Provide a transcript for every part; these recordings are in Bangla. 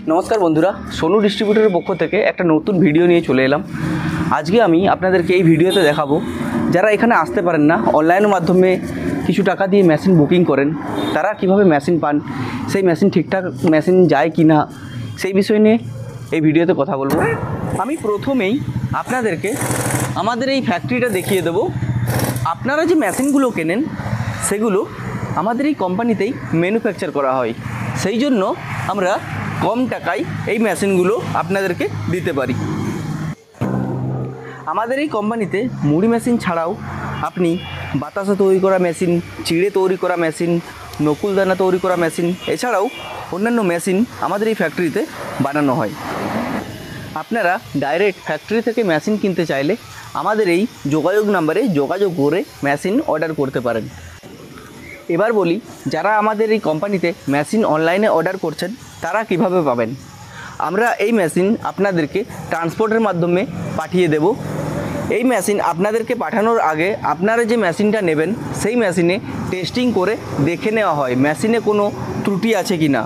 নমস্কার বন্ধুরা, সোনু ডিস্ট্রিবিউটরের পক্ষ থেকে একটা নতুন ভিডিও নিয়ে চলে এলাম। আজকে আমি আপনাদেরকে এই ভিডিওতে দেখাবো যারা এখানে আসতে পারেন না, অনলাইনের মাধ্যমে কিছু টাকা দিয়ে মেশিন বুকিং করেন, তারা কিভাবে মেশিন পান, সেই মেশিন ঠিকঠাক মেশিন যায় কি না, সেই বিষয় নিয়ে এই ভিডিওতে কথা বলবো। আমি প্রথমেই আপনাদেরকে আমাদের এই ফ্যাক্টরিটা দেখিয়ে দেবো। আপনারা যে মেশিনগুলো কেনেন সেগুলো আমাদের এই কোম্পানিতেই ম্যানুফ্যাকচার করা হয়, সেই জন্য আমরা কম টাকায় এই মেশিনগুলো আপনাদেরকে দিতে পারি। আমাদের এই কোম্পানিতে মুড়ি মেশিন ছাড়াও আপনি বাতাসা তৈরি করা মেশিন, চিড়ে তৈরি করা মেশিন, নকুলদানা তৈরি করা মেশিন, এছাড়াও অন্যান্য মেশিন আমাদের এই ফ্যাক্টরিতে বানানো হয়। আপনারা ডাইরেক্ট ফ্যাক্টরি থেকে মেশিন কিনতে চাইলে আমাদের এই যোগাযোগ নাম্বারে যোগাযোগ করে মেশিন অর্ডার করতে পারেন। এবার বলি, যারা আমাদের এই কোম্পানিতে মেশিন অনলাইনে অর্ডার করছেন তারা কিভাবে পাবেন। আমরা এই মেশিন আপনাদেরকে ট্রান্সপোর্টের মাধ্যমে পাঠিয়ে দেব। এই মেশিন আপনাদেরকে পাঠানোর আগে আপনারা যে মেশিনটা নেবেন সেই মেশিনে টেস্টিং করে দেখে নেওয়া হয় মেশিনে কোনো ত্রুটি আছে কি না।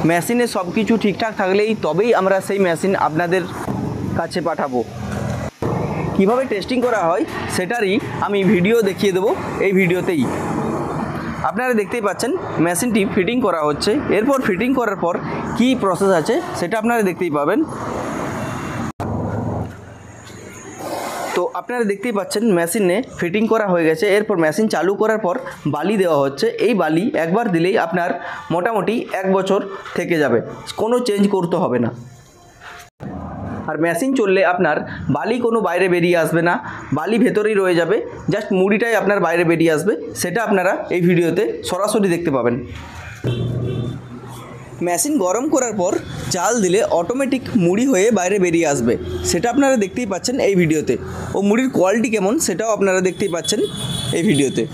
মেশিনে সব কিছু ঠিকঠাক থাকলেই তবেই আমরা সেই মেশিন আপনাদের কাছে পাঠাবো। কিভাবে টেস্টিং করা হয় সেটারই আমি ভিডিও দেখিয়ে দেবো এই ভিডিওতেই। আপনারা দেখতেই পাচ্ছেন মেশিনটি ফিটিং করা হচ্ছে। এরপর ফিটিং করার পর কী প্রসেস আছে সেটা আপনারা দেখতেই পাবেন। তো আপনারা দেখতেই পাচ্ছেন মেশিনে ফিটিং করা হয়ে গেছে। এরপর মেশিন চালু করার পর বালি দেওয়া হচ্ছে। এই বালি একবার দিলেই আপনার মোটামুটি 1 বছর থেকে যাবে, কোনো চেঞ্জ করতে হবে না। আর মেশিন চললে আপনার বালি কোনো বাইরে বেরিয়ে আসবে না, বালি ভেতরেই রয়ে যাবে, জাস্ট মুড়িটাই আপনার বাইরে বেরিয়ে আসবে। সেটা আপনারা এই ভিডিওতে সরাসরি দেখতে পাবেন। মেশিন গরম করার পর চাল দিলে অটোমেটিক মুড়ি হয়ে বাইরে বেরিয়ে আসবে, সেটা আপনারা দেখতেই পাচ্ছেন এই ভিডিওতে। ও মুড়ির কোয়ালিটি কেমন সেটাও আপনারা দেখতেই পাচ্ছেন এই ভিডিওতে।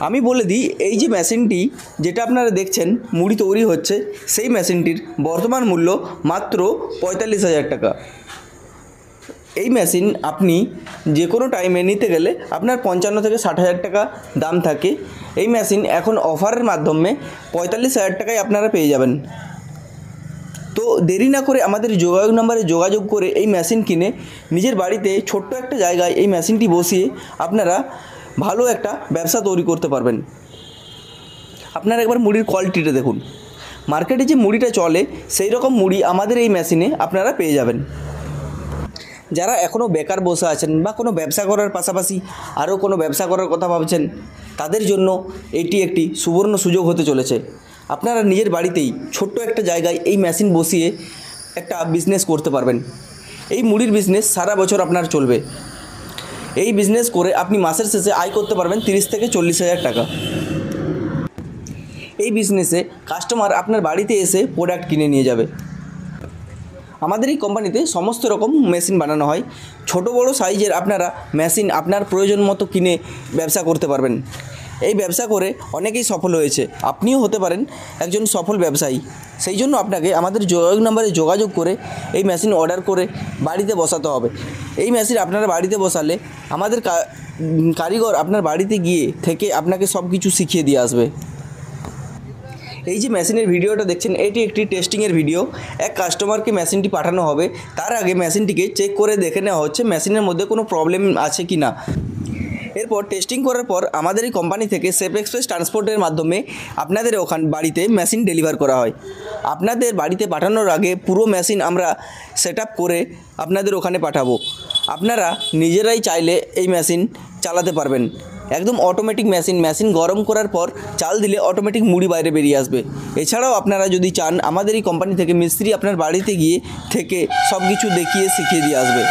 আমি বলে দিই, এই যে মেশিনটি যেটা আপনারা দেখছেন মুড়ি তৈরি হচ্ছে, সেই মেশিনটির বর্তমান মূল্য মাত্র 45,000 টাকা। এই মেশিন আপনি যে কোনো টাইমে নিতে গেলে আপনার 55 থেকে 60,000 টাকা দাম থাকে। এই মেশিন এখন অফারের মাধ্যমে 45,000 টাকায় আপনারা পেয়ে যাবেন। তো দেরি না করে আমাদের যোগাযোগ নাম্বারে যোগাযোগ করে এই মেশিন কিনে নিজের বাড়িতে ছোট্ট একটা জায়গায় এই মেশিনটি বসিয়ে আপনারা ভালো একটা ব্যবসা তৈরি করতে পারবেন। আপনারা একবার মুড়ির কোয়ালিটিটা দেখুন, মার্কেটে যে মুড়িটা চলে সেই রকম মুড়ি আমাদের এই মেশিনে আপনারা পেয়ে যাবেন। যারা এখনও বেকার বসে আছেন বা কোনো ব্যবসা করার পাশাপাশি আরও কোনো ব্যবসা করার কথা ভাবছেন, তাদের জন্য এটি একটি সুবর্ণ সুযোগ হতে চলেছে। আপনারা নিজের বাড়িতেই ছোট্ট একটা জায়গায় এই মেশিন বসিয়ে একটা বিজনেস করতে পারবেন। এই মুড়ির বিজনেস সারা বছর আপনার চলবে। এই বিজনেস করে আপনি মাসের শেষে আয় করতে পারবেন 30 থেকে 40,000 টাকা। এই বিজনেসে কাস্টমার আপনার বাড়িতে এসে প্রোডাক্ট কিনে নিয়ে যাবে। আমাদের এই কোম্পানিতে সমস্ত রকম মেশিন বানানো হয়। ছোট বড় সাইজের আপনারা মেশিন আপনার প্রয়োজন মতো কিনে ব্যবসা করতে পারবেন। এই ব্যবসা করে অনেকেই সফল হয়েছে, আপনিও হতে পারেন একজন সফল ব্যবসায়ী। সেই জন্য আপনাকে আমাদের যোগাযোগ নাম্বারে যোগাযোগ করে এই মেশিন অর্ডার করে বাড়িতে বসাতে হবে। এই মেশিন আপনারা বাড়িতে বসালে আমাদের কারিগর আপনার বাড়িতে গিয়ে থেকে আপনাকে সব কিছু শিখিয়ে দিয়ে আসবে। এই যে মেশিনের ভিডিওটা দেখছেন, এটি একটি টেস্টিংয়ের ভিডিও। এক কাস্টমারকে মেশিনটি পাঠানো হবে, তার আগে মেশিনটিকে চেক করে দেখে নেওয়া হচ্ছে মেশিনের মধ্যে কোনো প্রবলেম আছে কি না। এরপর টেস্টিং করার পর আমাদের এই কোম্পানি থেকে সেফ এক্সপ্রেস ট্রান্সপোর্টের মাধ্যমে আপনাদের বাড়িতে মেশিন ডেলিভার করা হয়। আপনাদের বাড়িতে পাঠানোর আগে পুরো মেশিন আমরা সেট আপ করে আপনাদের ওখানে পাঠাবো। আপনারা নিজেরাই চাইলে এই মেশিন চালাতে পারবেন। একদম অটোমেটিক মেশিন গরম করার পর চাল দিলে অটোমেটিক মুড়ি বাইরে বেরিয়ে আসবে। এছাড়াও আপনারা যদি চান আমাদের এই কোম্পানি থেকে মিস্ত্রি আপনার বাড়িতে গিয়ে থেকে সব কিছু দেখিয়ে শিখিয়ে দিয়ে আসবে।